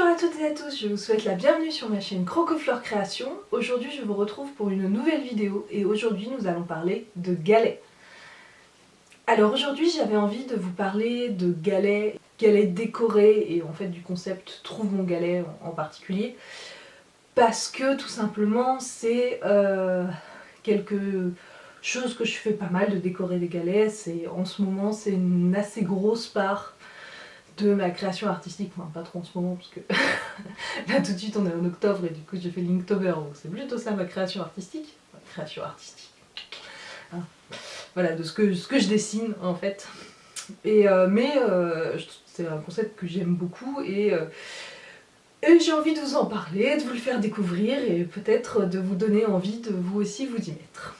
Bonjour à toutes et à tous, je vous souhaite la bienvenue sur ma chaîne Crocoflore Création. Aujourd'hui je vous retrouve pour une nouvelle vidéo et aujourd'hui nous allons parler de galets. Alors aujourd'hui j'avais envie de vous parler de galets décorés et en fait du concept Trouve mon galet en particulier. Parce que tout simplement c'est quelque chose que je fais pas mal de décorer des galets. En ce moment c'est une assez grosse part de ma création artistique, enfin pas trop en ce moment parce que là tout de suite on est en octobre et du coup j'ai fait l'Inktober, donc c'est plutôt ça ma création artistique. Hein. Voilà, de ce que je dessine en fait. Mais c'est un concept que j'aime beaucoup et j'ai envie de vous en parler, de vous le faire découvrir et peut-être de vous donner envie de vous aussi vous y mettre.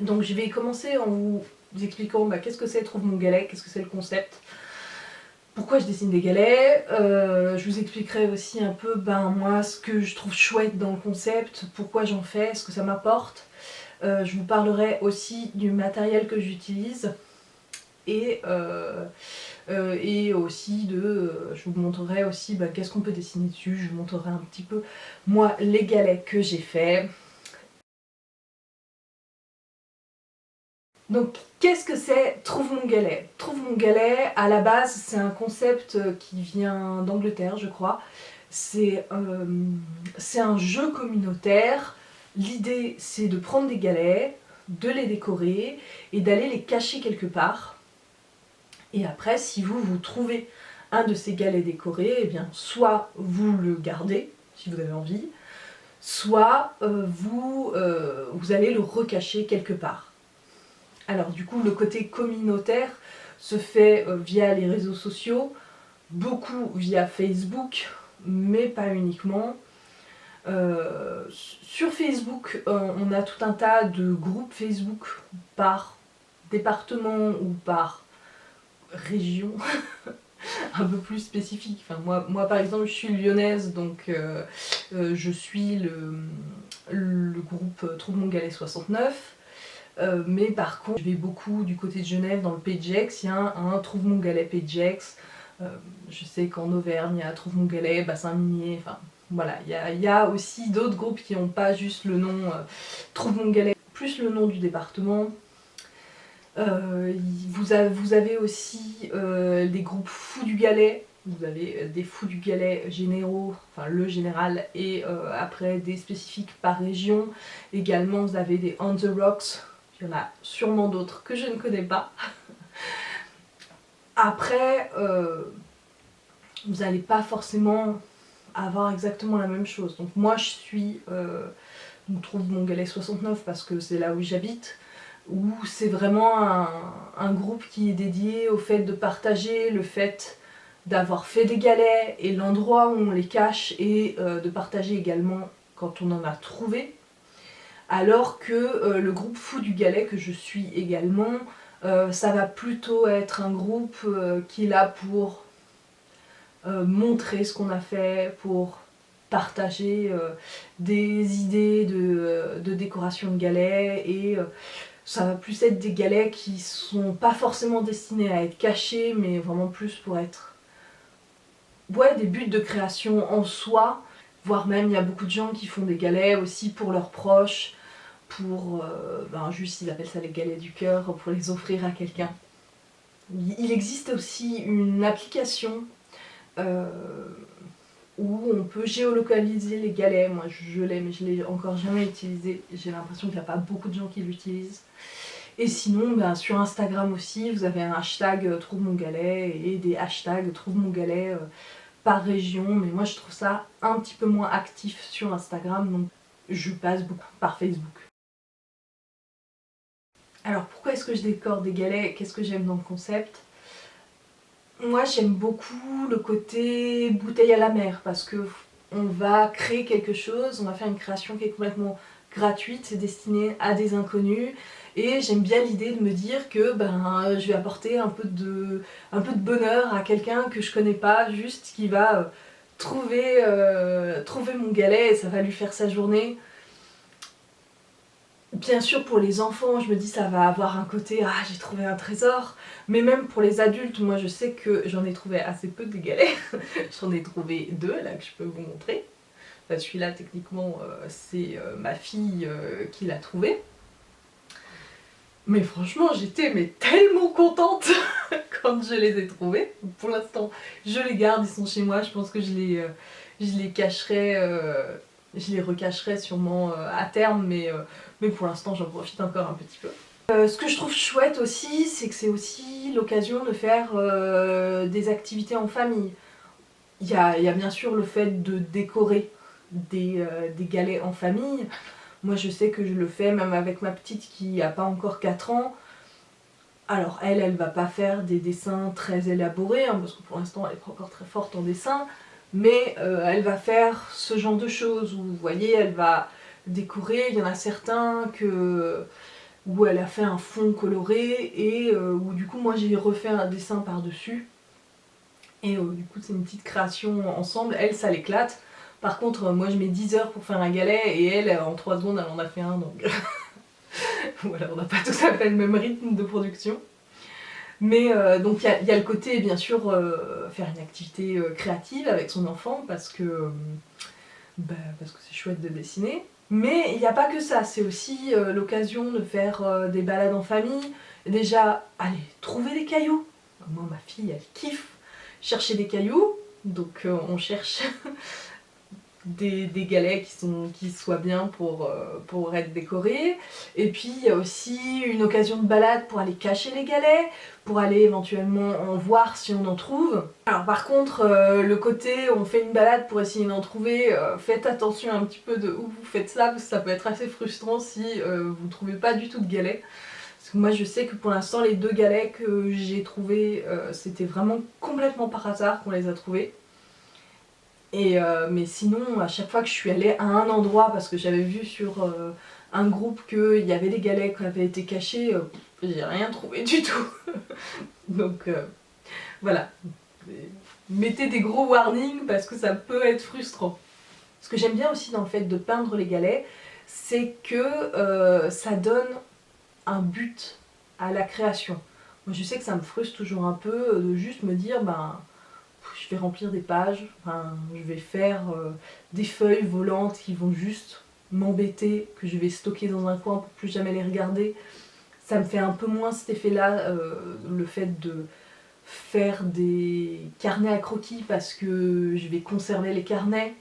Donc je vais commencer en vous expliquant qu'est-ce que c'est Trouve mon galet, qu'est-ce que c'est le concept. Pourquoi je dessine des galets, je vous expliquerai aussi un peu moi ce que je trouve chouette dans le concept, pourquoi j'en fais, ce que ça m'apporte. Je vous parlerai aussi du matériel que j'utilise et aussi je vous montrerai aussi qu'est-ce qu'on peut dessiner dessus, je vous montrerai un petit peu moi les galets que j'ai faits. Donc qu'est-ce que c'est Trouve mon galet? Trouve mon galet, à la base c'est un concept qui vient d'Angleterre je crois. C'est un jeu communautaire. L'idée c'est de prendre des galets, de les décorer et d'aller les cacher quelque part. Et après si vous trouvez un de ces galets décorés, eh bien soit vous le gardez si vous avez envie, soit vous allez le recacher quelque part. Alors du coup le côté communautaire se fait via les réseaux sociaux, beaucoup via Facebook, mais pas uniquement. Sur Facebook, on a tout un tas de groupes Facebook par département ou par région, un peu plus spécifique. Enfin, moi par exemple je suis lyonnaise, donc je suis le groupe Trouve mon galet 69. Mais par contre, je vais beaucoup du côté de Genève, dans le Pays de Gex, il y a un Trouve mon galet Pays de Gex. Je sais qu'en Auvergne, il y a Trouve mon galet, Bassin-Minier, enfin voilà. Il y a aussi d'autres groupes qui n'ont pas juste le nom Trouve mon galet, plus le nom du département. Vous avez aussi des groupes Fous du galet. Vous avez des Fous du galet généraux, enfin le général, et après des spécifiques par région. Également, vous avez des On the Rocks. Il y en a sûrement d'autres que je ne connais pas. Après, vous n'allez pas forcément avoir exactement la même chose. Donc moi je suis, on trouve mon galet 69 parce que c'est là où j'habite, où c'est vraiment un groupe qui est dédié au fait de partager le fait d'avoir fait des galets et l'endroit où on les cache et de partager également quand on en a trouvé. Alors que le groupe Fou du galet que je suis également, ça va plutôt être un groupe qui est là pour montrer ce qu'on a fait, pour partager des idées de décoration de galets et ça va plus être des galets qui sont pas forcément destinés à être cachés mais vraiment plus pour être des buts de création en soi, voire même il y a beaucoup de gens qui font des galets aussi pour leurs proches, pour juste ils appellent ça les galets du cœur, pour les offrir à quelqu'un. Il existe aussi une application où on peut géolocaliser les galets. Moi je l'ai mais je l'ai encore jamais utilisé, j'ai l'impression qu'il n'y a pas beaucoup de gens qui l'utilisent. Et sinon sur Instagram aussi vous avez un hashtag Trouve mon galet et des hashtags Trouve mon galet par région, mais moi je trouve ça un petit peu moins actif sur Instagram, donc je passe beaucoup par Facebook. Alors pourquoi est-ce que je décore des galets? Qu'est-ce que j'aime dans le concept? Moi j'aime beaucoup le côté bouteille à la mer parce que on va créer quelque chose, on va faire une création qui est complètement gratuite, c'est destiné à des inconnus et j'aime bien l'idée de me dire que je vais apporter un peu de bonheur à quelqu'un que je connais pas, juste qui va trouver mon galet et ça va lui faire sa journée. Bien sûr pour les enfants, je me dis ça va avoir un côté «Ah j'ai trouvé un trésor», mais même pour les adultes, moi je sais que j'en ai trouvé assez peu des galets. J'en ai trouvé 2 là que je peux vous montrer. Enfin, celui-là techniquement c'est ma fille qui l'a trouvé. Mais franchement j'étais tellement contente quand je les ai trouvés. Pour l'instant je les garde, ils sont chez moi, je pense que je les cacherai, je les recacherai sûrement à terme, mais pour l'instant j'en profite encore un petit peu. Ce que je trouve chouette aussi, c'est que c'est aussi l'occasion de faire des activités en famille. Il y a bien sûr le fait de décorer des galets en famille. Moi je sais que je le fais même avec ma petite qui a pas encore 4 ans. Alors elle va pas faire des dessins très élaborés, hein, parce que pour l'instant elle est pas encore très forte en dessin, mais elle va faire ce genre de choses où vous voyez, elle va décorer. Il y en a certains où elle a fait un fond coloré et où du coup moi j'ai refait un dessin par-dessus. Et du coup c'est une petite création ensemble, elle ça l'éclate. Par contre moi je mets 10 heures pour faire un galet et elle en 3 secondes elle en a fait un, donc voilà, on n'a pas tout à fait le même rythme de production. Mais donc il y a le côté bien sûr faire une activité créative avec son enfant parce que c'est chouette de dessiner. Mais il n'y a pas que ça, c'est aussi l'occasion de faire des balades en famille. Déjà, allez, trouver des cailloux. Moi ma fille elle kiffe chercher des cailloux, donc on cherche des galets qui soient bien pour être décorés. Et puis il y a aussi une occasion de balade pour aller cacher les galets, pour aller éventuellement en voir si on en trouve. Alors par contre, le côté on fait une balade pour essayer d'en trouver, faites attention un petit peu de où vous faites ça, parce que ça peut être assez frustrant si vous trouvez pas du tout de galets. Parce que moi je sais que pour l'instant les 2 galets que j'ai trouvés, c'était vraiment complètement par hasard qu'on les a trouvés. Mais sinon, à chaque fois que je suis allée à un endroit, parce que j'avais vu sur un groupe qu'il y avait des galets qui avaient été cachés, j'ai rien trouvé du tout. Donc voilà. Mettez des gros warnings parce que ça peut être frustrant. Ce que j'aime bien aussi dans le fait de peindre les galets, c'est que ça donne un but à la création. Moi je sais que ça me frustre toujours un peu de juste me dire je vais remplir des pages, enfin, je vais faire des feuilles volantes qui vont juste m'embêter, que je vais stocker dans un coin pour plus jamais les regarder. Ça me fait un peu moins cet effet-là, le fait de faire des carnets à croquis parce que je vais conserver les carnets.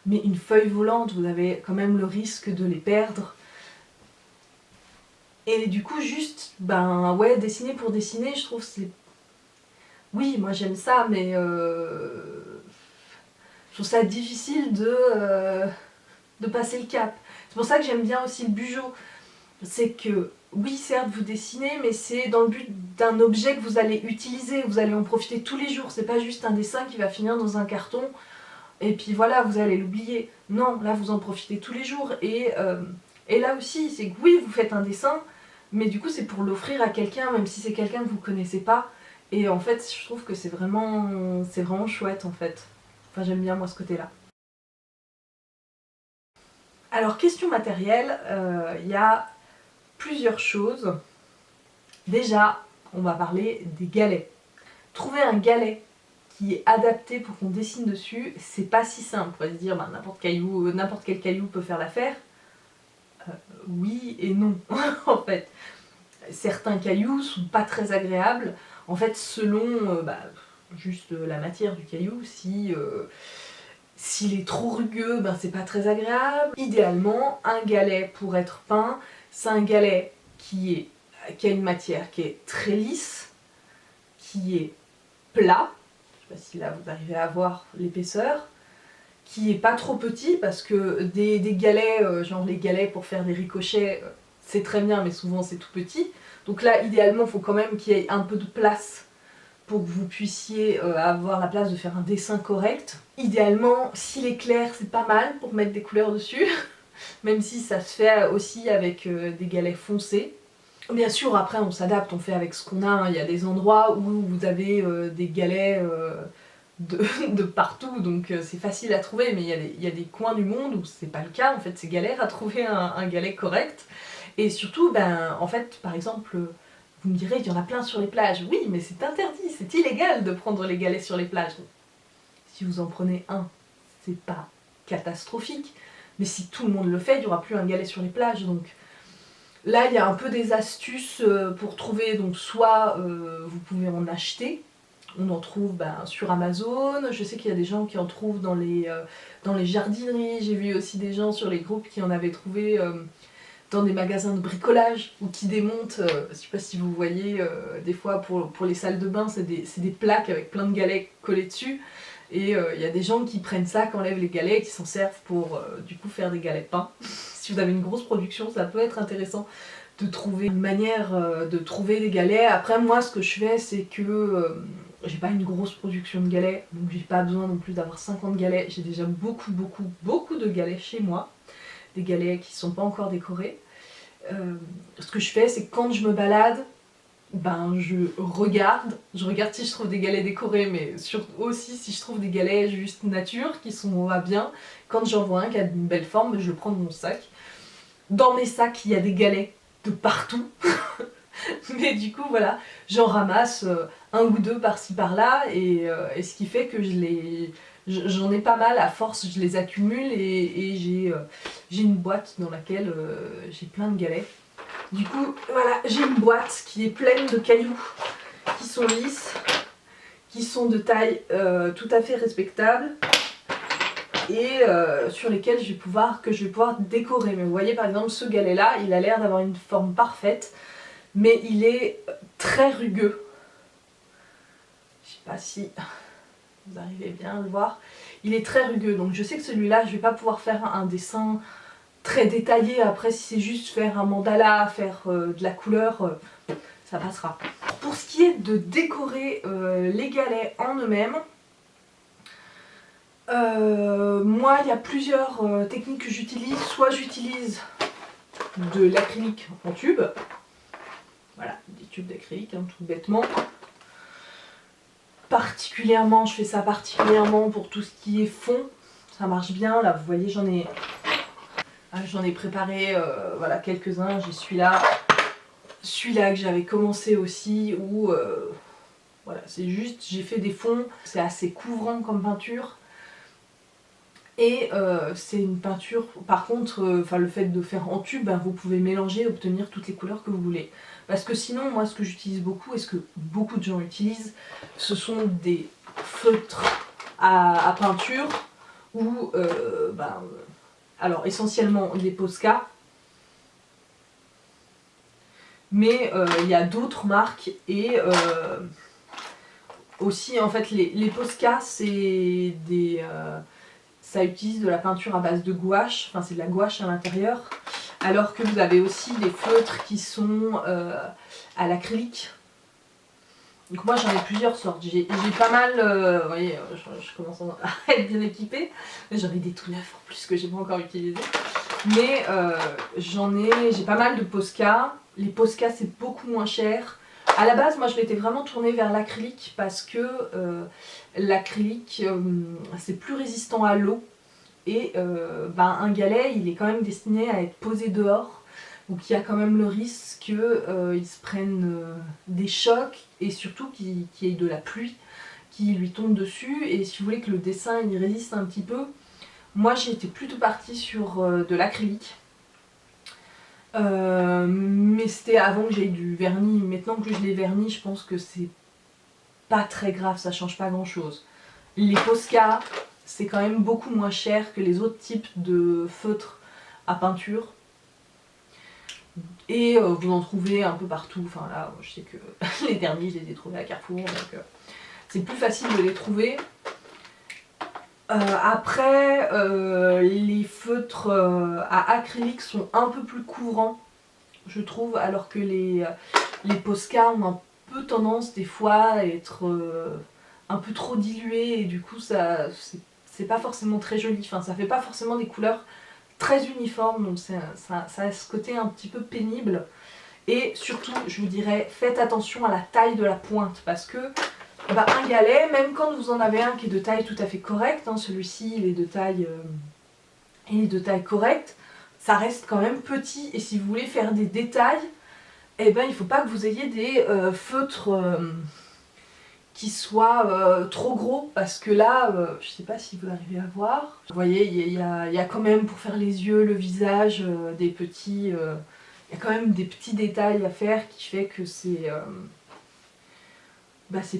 Mais une feuille volante, vous avez quand même le risque de les perdre. Et du coup, juste, ouais, dessiner pour dessiner, je trouve c'est... Oui, moi j'aime ça, mais je trouve ça difficile de passer le cap. C'est pour ça que j'aime bien aussi le bugeot. C'est que, oui, certes, vous dessinez, mais c'est dans le but d'un objet que vous allez utiliser, vous allez en profiter tous les jours. C'est pas juste un dessin qui va finir dans un carton, et puis voilà, vous allez l'oublier. Non, là, vous en profitez tous les jours. Et là aussi, c'est que oui, vous faites un dessin, mais du coup, c'est pour l'offrir à quelqu'un, même si c'est quelqu'un que vous connaissez pas. Et en fait, je trouve que c'est vraiment chouette, en fait. Enfin, j'aime bien, moi, ce côté-là. Alors, question matérielle, il y a plusieurs choses. Déjà, on va parler des galets. Trouver un galet qui est adapté pour qu'on dessine dessus, c'est pas si simple. On pourrait se dire, n'importe quel caillou peut faire l'affaire. Oui et non, en fait. Certains cailloux sont pas très agréables, en fait, selon juste la matière du caillou. S'il est trop rugueux, c'est pas très agréable. Idéalement, un galet pour être peint, c'est un galet qui a une matière qui est très lisse, qui est plat, je sais pas si là vous arrivez à voir l'épaisseur, qui est pas trop petit, parce que des galets, genre les galets pour faire des ricochets, c'est très bien, mais souvent c'est tout petit. Donc là, idéalement, il faut quand même qu'il y ait un peu de place pour que vous puissiez avoir la place de faire un dessin correct. Idéalement, s'il est clair, c'est pas mal pour mettre des couleurs dessus, même si ça se fait aussi avec des galets foncés. Bien sûr, après on s'adapte, on fait avec ce qu'on a, hein. Il y a des endroits où vous avez des galets de partout, donc c'est facile à trouver, mais il y a des coins du monde où c'est pas le cas, en fait c'est galère à trouver un galet correct. Et surtout, ben, en fait, par exemple, vous me direz, il y en a plein sur les plages. Oui, mais c'est interdit, c'est illégal de prendre les galets sur les plages. Si vous en prenez un, c'est pas catastrophique, mais si tout le monde le fait, il n'y aura plus un galet sur les plages, donc... Là, il y a un peu des astuces pour trouver, donc soit vous pouvez en acheter, on en trouve sur Amazon, je sais qu'il y a des gens qui en trouvent dans les jardineries, j'ai vu aussi des gens sur les groupes qui en avaient trouvé dans des magasins de bricolage ou qui démontent, je sais pas si vous voyez, des fois pour les salles de bain, c'est des plaques avec plein de galets collés dessus, et il y a des gens qui prennent ça, qui enlèvent les galets et qui s'en servent pour du coup faire des galets peints. Si vous avez une grosse production, ça peut être intéressant de trouver une manière de trouver des galets. Après moi ce que je fais c'est que j'ai pas une grosse production de galets, donc j'ai pas besoin non plus d'avoir 50 galets, j'ai déjà beaucoup de galets chez moi, des galets qui sont pas encore décorés. Ce que je fais c'est que quand je me balade, je regarde si je trouve des galets décorés, mais aussi si je trouve des galets juste nature qui sont bien. Quand j'en vois un qui a une belle forme, je le prends dans mon sac. Dans mes sacs, il y a des galets de partout. Mais du coup, voilà, j'en ramasse un ou deux par-ci par-là, et ce qui fait que j'en ai pas mal, à force, je les accumule, et j'ai une boîte dans laquelle j'ai plein de galets. Du coup, voilà, j'ai une boîte qui est pleine de cailloux qui sont lisses, qui sont de taille tout à fait respectable, et sur lesquels je vais pouvoir décorer. Mais vous voyez par exemple ce galet là, il a l'air d'avoir une forme parfaite, mais il est très rugueux. Je sais pas si vous arrivez bien à le voir. Il est très rugueux, donc je sais que celui-là, je vais pas pouvoir faire un dessin très détaillé. Après, si c'est juste faire un mandala, faire de la couleur, ça passera. Pour ce qui est de décorer les galets en eux-mêmes, moi, il y a plusieurs techniques que j'utilise. Soit j'utilise de l'acrylique en tube, voilà, des tubes d'acrylique, hein, tout bêtement. Particulièrement, je fais ça particulièrement pour tout ce qui est fond, ça marche bien. Là, vous voyez, j'en ai préparé voilà, quelques-uns. J'ai celui-là que j'avais commencé aussi, où voilà, c'est juste, j'ai fait des fonds, c'est assez couvrant comme peinture. Et c'est une peinture, par contre, le fait de faire en tube, vous pouvez mélanger et obtenir toutes les couleurs que vous voulez. Parce que sinon, moi ce que j'utilise beaucoup, et ce que beaucoup de gens utilisent, ce sont des feutres à peinture, ou alors essentiellement des Posca, mais il y a d'autres marques, et aussi en fait les Posca, c'est des... ça utilise de la peinture à base de gouache, enfin c'est de la gouache à l'intérieur, alors que vous avez aussi des feutres qui sont à l'acrylique. Donc moi j'en ai plusieurs sortes, j'ai pas mal, vous voyez, je commence à être bien équipée, mais j'en ai des tout neufs en plus que j'ai pas encore utilisés. Mais j'ai pas mal de Posca. Les Posca c'est beaucoup moins cher. À la base, moi je m'étais vraiment tournée vers l'acrylique parce que l'acrylique c'est plus résistant à l'eau, et un galet il est quand même destiné à être posé dehors, donc il y a quand même le risque qu'il se prenne des chocs, et surtout qu'il y ait de la pluie qui lui tombe dessus. Et si vous voulez que le dessin il résiste un petit peu, moi j'ai été plutôt partie sur de l'acrylique. Mais c'était avant que j'aie du vernis. Maintenant que je l'ai verni, je pense que c'est pas très grave, ça change pas grand chose. Les Posca, c'est quand même beaucoup moins cher que les autres types de feutres à peinture. Et vous en trouvez un peu partout. Enfin là, je sais que les derniers, je les ai trouvés à Carrefour, donc c'est plus facile de les trouver. Après, les feutres à acrylique sont un peu plus couvrants, je trouve, alors que les Posca ont un peu tendance des fois à être un peu trop dilués, et du coup ça c'est pas forcément très joli, enfin ça fait pas forcément des couleurs très uniformes, donc ça a ce côté un petit peu pénible. Et surtout, je vous dirais, faites attention à la taille de la pointe, parce que Et bah, un galet, même quand vous en avez un qui est de taille tout à fait correcte, hein, celui-ci il est de taille correcte, ça reste quand même petit. Et si vous voulez faire des détails, eh ben, il ne faut pas que vous ayez des feutres qui soient trop gros, parce que là, je sais pas si vous arrivez à voir, vous voyez, il y a quand même pour faire les yeux, le visage, des petits... il y a quand même des petits détails à faire qui fait que c'est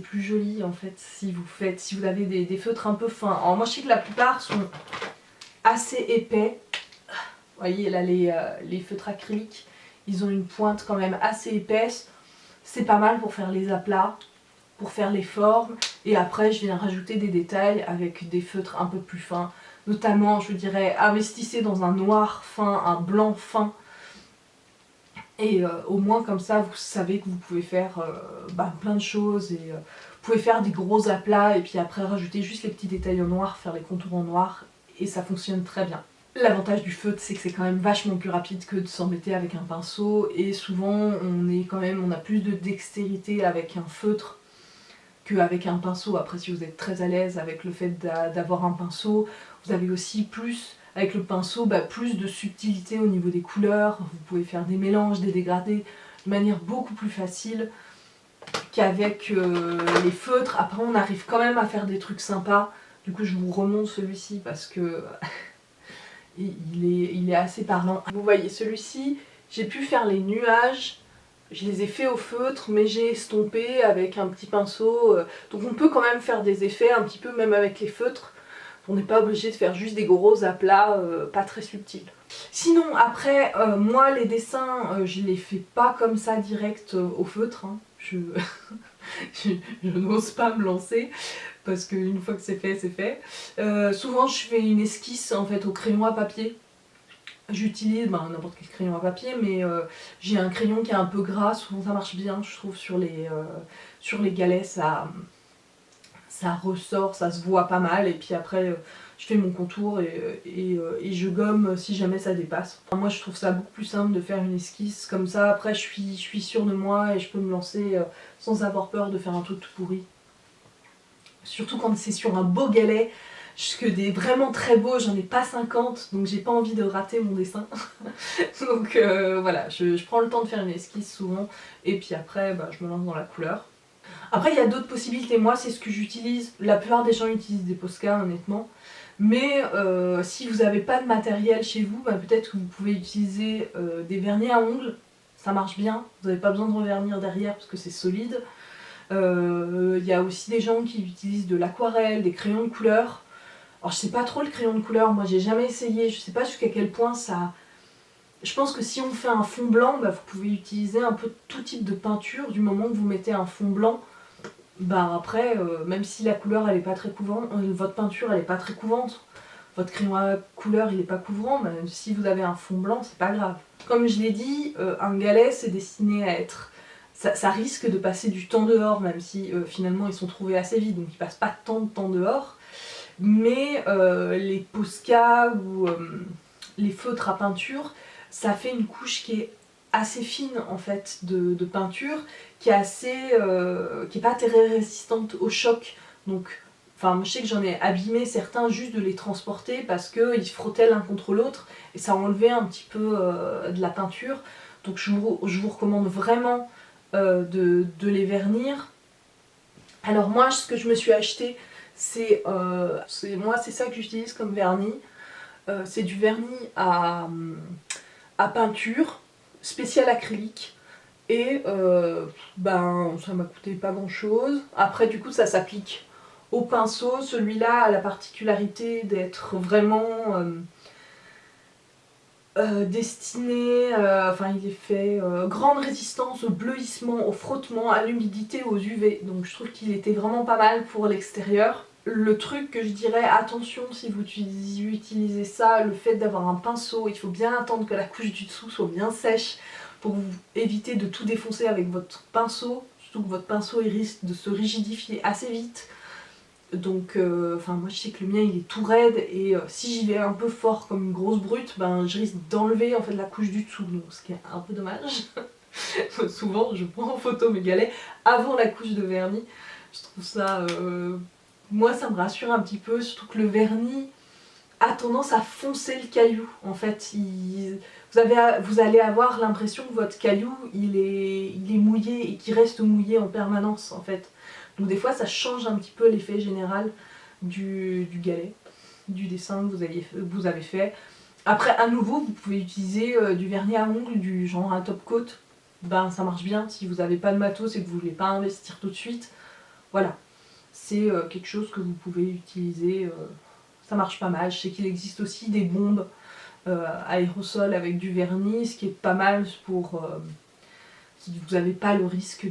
plus joli en fait si vous avez des feutres un peu fins. Alors moi je sais que la plupart sont assez épais. Vous voyez là les feutres acryliques, ils ont une pointe quand même assez épaisse. C'est pas mal pour faire les aplats, pour faire les formes. Et après je viens rajouter des détails avec des feutres un peu plus fins. Notamment je dirais investissez dans un noir fin, un blanc fin. Et au moins comme ça vous savez que vous pouvez faire plein de choses. Et vous pouvez faire des gros aplats et puis après rajouter juste les petits détails en noir, faire les contours en noir. Et ça fonctionne très bien. L'avantage du feutre, c'est que c'est quand même vachement plus rapide que de s'embêter avec un pinceau, et souvent on a plus de dextérité avec un feutre qu'avec un pinceau. Après si vous êtes très à l'aise avec le fait d'avoir un pinceau, vous avez aussi plus, avec le pinceau, plus de subtilité au niveau des couleurs, vous pouvez faire des mélanges, des dégradés de manière beaucoup plus facile qu'avec les feutres. Après on arrive quand même à faire des trucs sympas. Du coup je vous remonte celui-ci parce que il est assez parlant. Vous voyez celui-ci, j'ai pu faire les nuages, je les ai fait au feutre mais j'ai estompé avec un petit pinceau. Donc on peut quand même faire des effets un petit peu même avec les feutres. On n'est pas obligé de faire juste des gros aplats pas très subtils. Sinon après, moi les dessins, je les fais pas comme ça direct au feutre. Hein. Je n'ose pas me lancer parce qu'une fois que c'est fait, c'est fait. Souvent je fais une esquisse en fait au crayon à papier. J'utilise n'importe quel crayon à papier, mais j'ai un crayon qui est un peu gras, souvent ça marche bien, je trouve, sur les galets, ça ressort, ça se voit pas mal, et puis après je fais mon contour et je gomme si jamais ça dépasse. Enfin, moi je trouve ça beaucoup plus simple de faire une esquisse comme ça, après je suis sûre de moi et je peux me lancer sans avoir peur de faire un truc tout pourri. Surtout quand c'est sur un beau galet, que des vraiment très beaux, j'en ai pas 50, donc j'ai pas envie de rater mon dessin. Donc voilà, je prends le temps de faire une esquisse souvent, et puis après je me lance dans la couleur. Après il y a d'autres possibilités, moi c'est ce que j'utilise, la plupart des gens utilisent des Posca honnêtement, mais si vous n'avez pas de matériel chez vous, peut-être que vous pouvez utiliser des vernis à ongles, ça marche bien, vous n'avez pas besoin de revernir derrière parce que c'est solide. Il y a aussi des gens qui utilisent de l'aquarelle, des crayons de couleur. Alors je sais pas trop le crayon de couleur, moi j'ai jamais essayé, je sais pas jusqu'à quel point ça... Je pense que si on fait un fond blanc, vous pouvez utiliser un peu tout type de peinture, du moment que vous mettez un fond blanc, après, même si la couleur elle est pas très couverte, votre peinture elle est pas très couverte, votre crayon à couleur il est pas couvrant, si vous avez un fond blanc c'est pas grave. Comme je l'ai dit, un galet c'est destiné à être... Ça risque de passer du temps dehors, même si finalement ils sont trouvés assez vite, donc ils passent pas tant de temps dehors. Mais les Posca ou les feutres à peinture, ça fait une couche qui est assez fine en fait de peinture, qui est pas très résistante au choc. Donc, moi je sais que j'en ai abîmé certains juste de les transporter parce qu'ils se frottaient l'un contre l'autre et ça enlevait un petit peu de la peinture. Donc je vous recommande vraiment de les vernir. Alors moi ce que je me suis acheté, c'est ça que j'utilise comme vernis. C'est du vernis à peinture, spécial acrylique. Et ça m'a coûté pas grand chose. Après du coup ça s'applique au pinceau. Celui-là a la particularité d'être vraiment destiné, il est fait grande résistance au bleuissement, au frottement, à l'humidité, aux UV. Donc je trouve qu'il était vraiment pas mal pour l'extérieur. Le truc que je dirais, attention si vous utilisez ça, le fait d'avoir un pinceau, il faut bien attendre que la couche du dessous soit bien sèche pour vous éviter de tout défoncer avec votre pinceau, surtout que votre pinceau il risque de se rigidifier assez vite. Donc moi je sais que le mien il est tout raide et si j'y vais un peu fort comme une grosse brute, je risque d'enlever en fait la couche du dessous, donc ce qui est un peu dommage. Souvent je prends en photo mes galets avant la couche de vernis Je trouve ça... moi ça me rassure un petit peu, surtout que le vernis a tendance à foncer le caillou. En fait, vous allez avoir l'impression que votre caillou il est mouillé et qu'il reste mouillé en permanence en fait. Donc des fois ça change un petit peu l'effet général du galet, du dessin que vous avez fait. Après à nouveau vous pouvez utiliser du vernis à ongles, du genre un top coat. Ben ça marche bien si vous n'avez pas de matos et que vous voulez pas investir tout de suite. Voilà, c'est quelque chose que vous pouvez utiliser, ça marche pas mal. Je sais qu'il existe aussi des bombes aérosols avec du vernis, ce qui est pas mal pour si vous n'avez pas le risque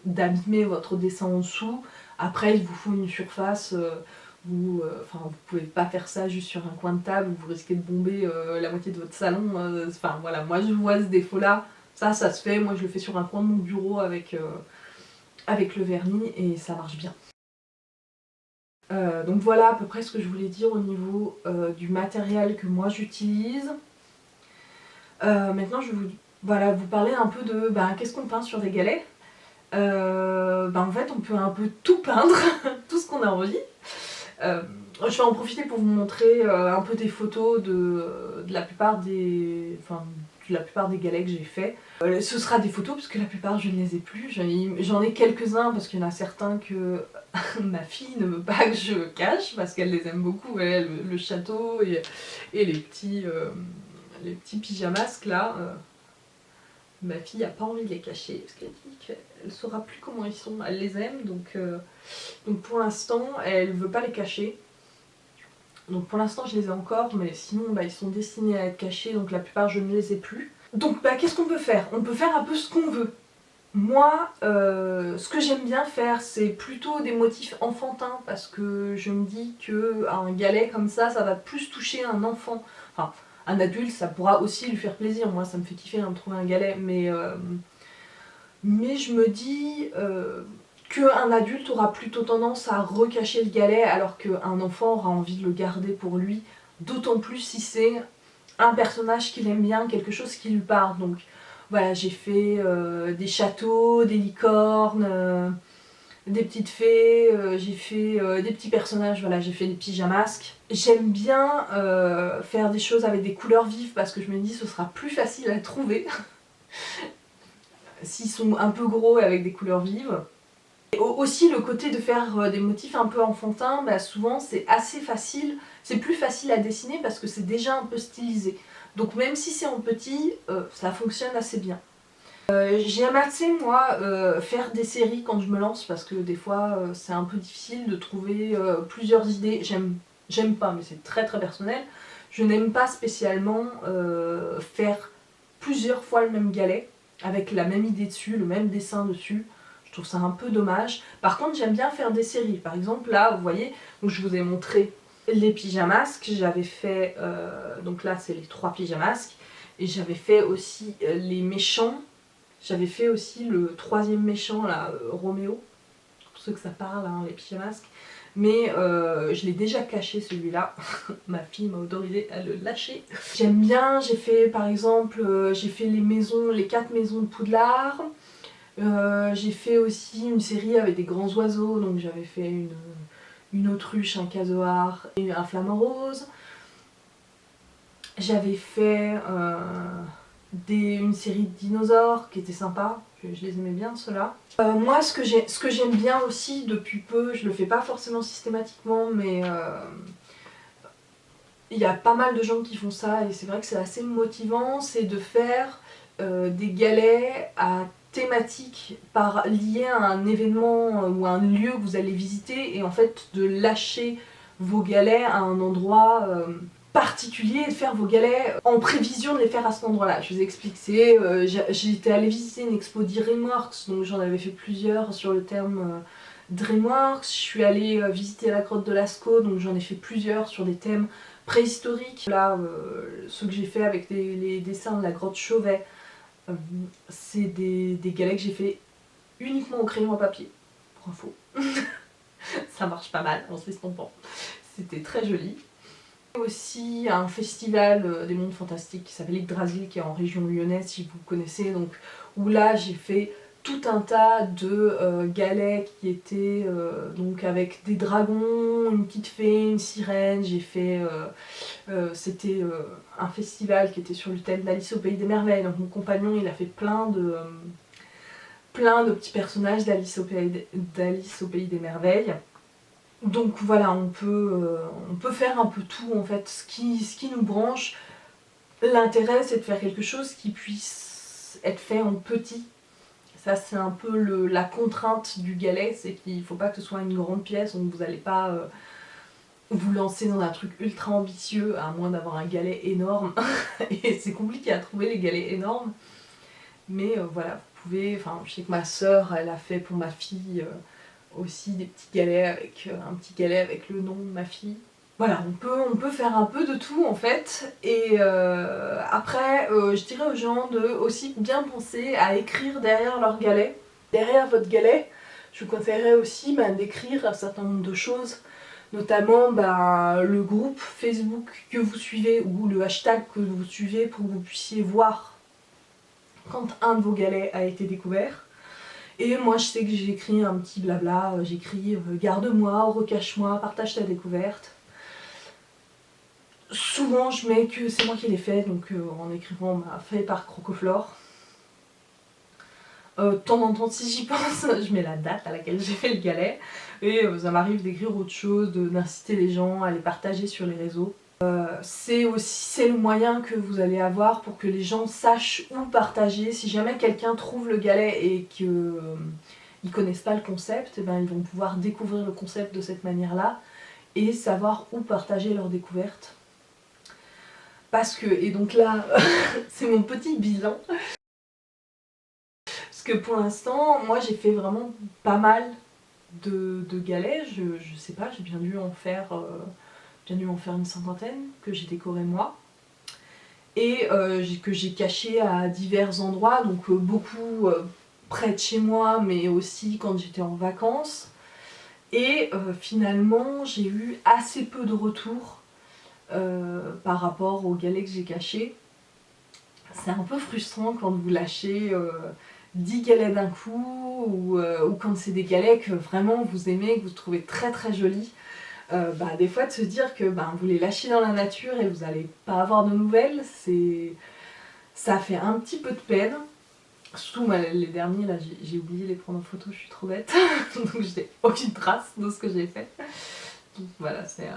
d'abîmer votre dessin en dessous. Après il vous faut une surface où vous pouvez pas faire ça juste sur un coin de table où vous risquez de bomber la moitié de votre salon. Enfin voilà, moi je vois ce défaut là, ça se fait, moi je le fais sur un coin de mon bureau avec le vernis et ça marche bien. Donc voilà à peu près ce que je voulais dire au niveau du matériel que moi j'utilise. Maintenant je vais vous parler un peu de qu'est-ce qu'on peint sur des galets. En fait on peut un peu tout peindre, tout ce qu'on a envie. Je vais en profiter pour vous montrer un peu des photos de la plupart des galets que j'ai fait. Ce sera des photos parce que la plupart je ne les ai plus. J'en ai quelques-uns parce qu'il y en a certains que ma fille ne veut pas que je cache parce qu'elle les aime beaucoup, le château et les petits pyjamasques là. Ma fille n'a pas envie de les cacher parce qu'elle dit qu'elle ne saura plus comment ils sont, elle les aime donc pour l'instant elle ne veut pas les cacher. Donc pour l'instant je les ai encore mais sinon ils sont destinés à être cachés donc la plupart je ne les ai plus. Donc qu'est-ce qu'on peut faire? On peut faire un peu ce qu'on veut. Moi, ce que j'aime bien faire, c'est plutôt des motifs enfantins parce que je me dis qu'un galet comme ça va plus toucher un enfant. Enfin, un adulte, ça pourra aussi lui faire plaisir. Moi, ça me fait kiffer de trouver un galet, mais je me dis qu'un adulte aura plutôt tendance à recacher le galet alors qu'un enfant aura envie de le garder pour lui, d'autant plus si c'est un personnage qu'il aime bien, quelque chose qui lui parle. Donc voilà, j'ai fait des châteaux, des licornes, des petites fées, j'ai fait des petits personnages, voilà, j'ai fait des pyjamasques. J'aime bien faire des choses avec des couleurs vives parce que je me dis ce sera plus facile à trouver s'ils sont un peu gros et avec des couleurs vives. Et aussi le côté de faire des motifs un peu enfantins, souvent c'est assez facile, c'est plus facile à dessiner parce que c'est déjà un peu stylisé. Donc même si c'est en petit, ça fonctionne assez bien. J'aime assez moi faire des séries quand je me lance parce que des fois c'est un peu difficile de trouver plusieurs idées. J'aime pas mais c'est très très personnel. Je n'aime pas spécialement faire plusieurs fois le même galet avec la même idée dessus, le même dessin dessus. Je trouve ça un peu dommage. Par contre j'aime bien faire des séries. Par exemple là vous voyez, donc je vous ai montré les pyjamasques. J'avais fait, donc là c'est les 3 pyjamasques. Et j'avais fait aussi les méchants. J'avais fait aussi le 3e méchant là, Roméo. Pour ceux que ça parle, hein, les pyjamasques. Mais je l'ai déjà caché celui-là. Ma fille m'a autorisé à le lâcher. J'aime bien, j'ai fait par exemple, j'ai fait les 4 maisons de Poudlard. J'ai fait aussi une série avec des grands oiseaux, donc j'avais fait une autruche, un casoar et un flamant rose. J'avais fait une série de dinosaures qui était sympa, je les aimais bien ceux-là. Moi ce que j'aime bien aussi depuis peu, je le fais pas forcément systématiquement mais il y a pas mal de gens qui font ça et c'est vrai que c'est assez motivant, c'est de faire des galets à thématique liés à un événement ou à un lieu que vous allez visiter et en fait de lâcher vos galets à un endroit particulier et de faire vos galets en prévision de les faire à cet endroit là. Je vous explique, j'étais allée visiter une expo DreamWorks donc j'en avais fait plusieurs sur le thème DreamWorks. Je suis allée visiter la grotte de Lascaux donc j'en ai fait plusieurs sur des thèmes préhistoriques. Là, ceux que j'ai fait avec les dessins de la grotte Chauvet, c'est des galets que j'ai fait uniquement au crayon à papier, pour info. Ça marche pas mal en s'estompant. C'était très joli. Aussi un festival des mondes fantastiques qui s'appelle Yggdrasil qui est en région lyonnaise si vous connaissez, donc où là j'ai fait tout un tas de galets qui étaient donc avec des dragons, une petite fée, une sirène. J'ai fait, c'était un festival qui était sur le thème d'Alice au Pays des Merveilles, donc mon compagnon il a fait plein de petits personnages d'Alice au Pays des Merveilles. Donc voilà, on peut faire un peu tout en fait, ce qui nous branche. L'intérêt c'est de faire quelque chose qui puisse être fait en petit. Ça c'est un peu la contrainte du galet, c'est qu'il ne faut pas que ce soit une grande pièce, donc vous n'allez pas vous lancer dans un truc ultra ambitieux, à moins d'avoir un galet énorme. Et c'est compliqué à trouver les galets énormes. Mais voilà, vous pouvez, enfin je sais que ma soeur elle a fait pour ma fille aussi des petits galets avec un petit galet avec le nom de ma fille. Voilà, on peut faire un peu de tout en fait. Et après, je dirais aux gens de aussi bien penser à écrire derrière leur galet. Derrière votre galet, je vous conseillerais aussi d'écrire un certain nombre de choses, notamment le groupe Facebook que vous suivez ou le hashtag que vous suivez pour que vous puissiez voir quand un de vos galets a été découvert. Et moi je sais que j'écris un petit blabla, j'écris garde-moi, recache-moi, partage ta découverte. Souvent je mets que c'est moi qui l'ai fait, donc en écrivant fait par Crocoflore. De temps en temps si j'y pense, je mets la date à laquelle j'ai fait le galet. Et ça m'arrive d'écrire autre chose, d'inciter les gens à les partager sur les réseaux. C'est le moyen que vous allez avoir pour que les gens sachent où partager. Si jamais quelqu'un trouve le galet et qu'ils ne connaissent pas le concept, et ils vont pouvoir découvrir le concept de cette manière-là et savoir où partager leur découverte. Parce que, et donc là, c'est mon petit bilan. Parce que pour l'instant, moi j'ai fait vraiment pas mal de galets. Je sais pas, j'ai bien dû en faire une cinquantaine que j'ai décoré moi. Et que j'ai caché à divers endroits, donc beaucoup près de chez moi, mais aussi quand j'étais en vacances. Et finalement, j'ai eu assez peu de retours par rapport aux galets que j'ai cachés. C'est un peu frustrant quand vous lâchez 10 galets d'un coup, ou quand c'est des galets que vraiment vous aimez, que vous trouvez très très jolis. Des fois de se dire que vous les lâchez dans la nature et vous n'allez pas avoir de nouvelles, ça fait un petit peu de peine. Surtout les derniers, là j'ai oublié de les prendre en photo, je suis trop bête. Donc je n'ai aucune trace de ce que j'ai fait. Donc voilà, c'est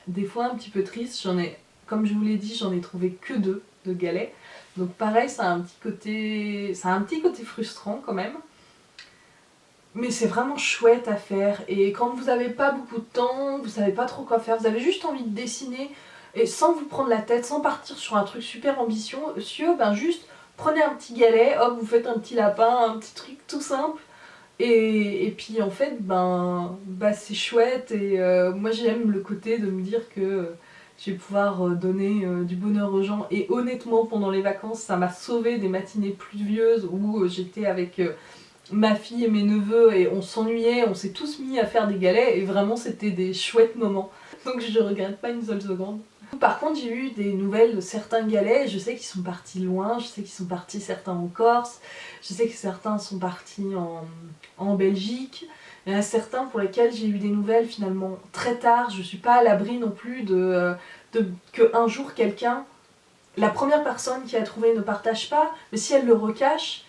des fois un petit peu triste. Comme je vous l'ai dit, j'en ai trouvé que 2 de galets. Donc pareil, ça a un petit côté frustrant quand même. Mais c'est vraiment chouette à faire. Et quand vous n'avez pas beaucoup de temps, vous savez pas trop quoi faire, vous avez juste envie de dessiner, et sans vous prendre la tête, sans partir sur un truc super ambitieux, juste prenez un petit galet, hop, vous faites un petit lapin, un petit truc tout simple. Et puis en fait, c'est chouette. Et moi j'aime le côté de me dire que je vais pouvoir donner du bonheur aux gens. Et honnêtement, pendant les vacances, ça m'a sauvé des matinées pluvieuses où j'étais avec ma fille et mes neveux et on s'ennuyait, on s'est tous mis à faire des galets et vraiment c'était des chouettes moments. Donc je regrette pas une seule seconde. Par contre j'ai eu des nouvelles de certains galets, je sais qu'ils sont partis loin, je sais qu'ils sont partis certains en Corse, je sais que certains sont partis en Belgique. Il y en a certains pour lesquels j'ai eu des nouvelles finalement très tard, je suis pas à l'abri non plus que un jour quelqu'un, la première personne qui a trouvé ne partage pas, mais si elle le recache,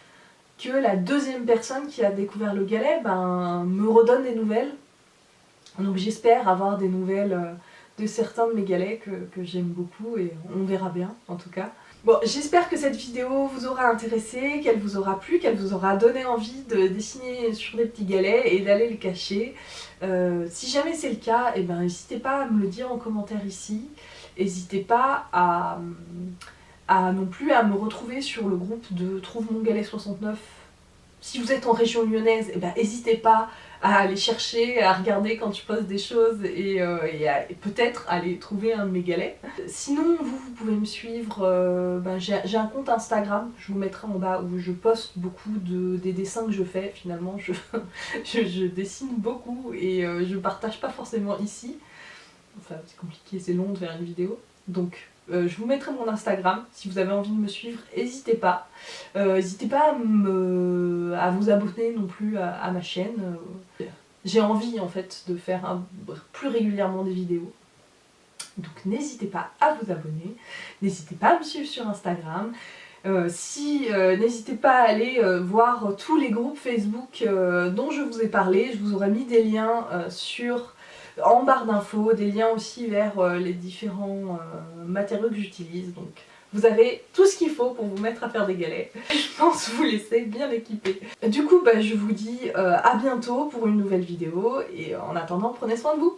que la deuxième personne qui a découvert le galet me redonne des nouvelles. Donc j'espère avoir des nouvelles de certains de mes galets que j'aime beaucoup et on verra bien en tout cas. Bon, j'espère que cette vidéo vous aura intéressé, qu'elle vous aura plu, qu'elle vous aura donné envie de dessiner sur des petits galets et d'aller les cacher. Si jamais c'est le cas, n'hésitez pas à me le dire en commentaire ici. N'hésitez pas non plus à me retrouver sur le groupe de Trouve mon galet 69. Si vous êtes en région lyonnaise, n'hésitez pas à aller chercher, à regarder quand je poste des choses et peut-être aller trouver un de mes galets. Sinon, vous pouvez me suivre, j'ai un compte Instagram, je vous mettrai en bas, où je poste beaucoup des dessins que je fais. Finalement, je dessine beaucoup et je partage pas forcément ici. Enfin, c'est compliqué, c'est long de faire une vidéo. Donc Je vous mettrai mon Instagram, si vous avez envie de me suivre, n'hésitez pas. N'hésitez pas à vous abonner non plus à ma chaîne. J'ai envie en fait de faire plus régulièrement des vidéos. Donc n'hésitez pas à vous abonner, n'hésitez pas à me suivre sur Instagram. N'hésitez pas à aller voir tous les groupes Facebook dont je vous ai parlé. Je vous aurai mis des liens en barre d'infos, des liens aussi vers les différents matériaux que j'utilise. Donc vous avez tout ce qu'il faut pour vous mettre à faire des galets. Je pense vous laisser bien équipés. Du coup, je vous dis à bientôt pour une nouvelle vidéo et en attendant, prenez soin de vous.